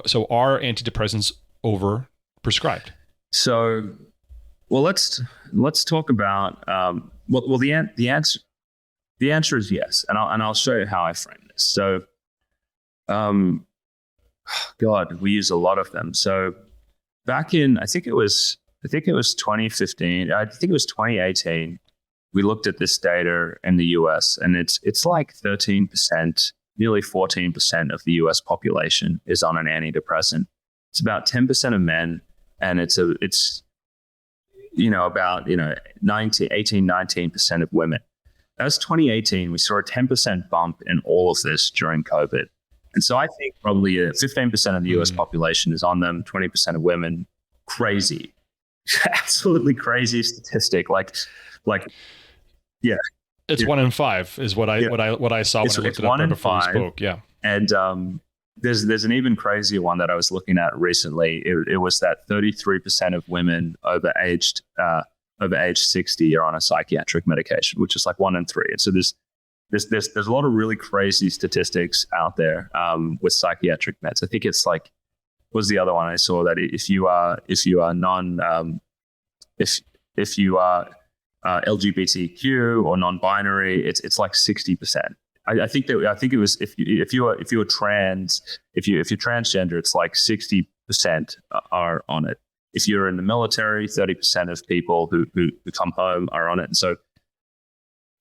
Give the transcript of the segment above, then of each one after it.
So are antidepressants over prescribed? So, well, let's talk about the answer is yes, and I'll show you how I frame this. So, um, God, we use a lot of them. So back in I think it was 2015, I think it was 2018. We looked at this data in the US, and it's like 13%, nearly 14% of the US population is on an antidepressant. It's about 10% of men, and it's about 19% of women. That's 2018. We saw a 10% bump in all of this during COVID. And so I think probably 15% of the US population is on them, 20% of women. Crazy. Absolutely crazy statistic. Like, yeah. It's 1 in 5 is what I saw when I looked it up right before we spoke. Yeah. And there's an even crazier one that I was looking at recently. It was that 33% of women over age 60 are on a psychiatric medication, which is like 1 in 3. And so there's a lot of really crazy statistics out there with psychiatric meds. I think it's like, what was the other one I saw, that if you are LGBTQ or non-binary, it's like 60%. I think it was if you're trans, if you're transgender, it's like 60% are on it. If you're in the military, 30% of people who come home are on it. And so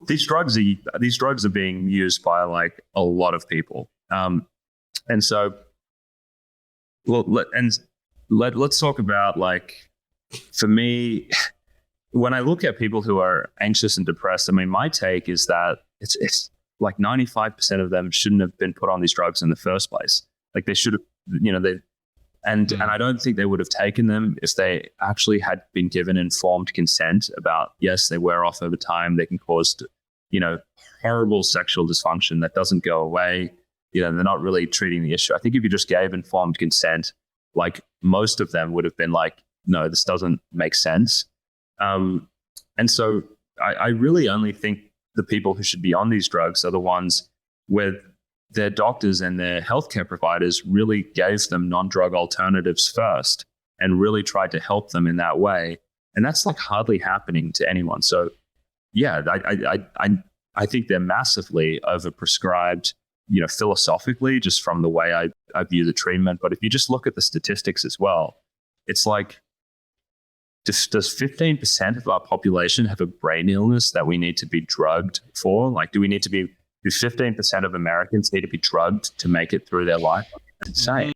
these drugs are being used by like a lot of people. And so, let's talk about, like, for me, when I look at people who are anxious and depressed, I mean, my take is that it's like 95% of them shouldn't have been put on these drugs in the first place. Like, they should have, and I don't think they would have taken them if they actually had been given informed consent about, yes, they wear off over time. They can cause, horrible sexual dysfunction that doesn't go away. They're not really treating the issue. I think if you just gave informed consent, like, most of them would have been like, no, this doesn't make sense. And so I really only think the people who should be on these drugs are the ones where their doctors and their healthcare providers really gave them non-drug alternatives first and really tried to help them in that way. And that's like hardly happening to anyone. So yeah, I think they're massively overprescribed, philosophically, just from the way I view the treatment. But if you just look at the statistics as well, it's like, does 15% of our population have a brain illness that we need to be drugged for? Like, do 15% of Americans need to be drugged to make it through their life? That's insane.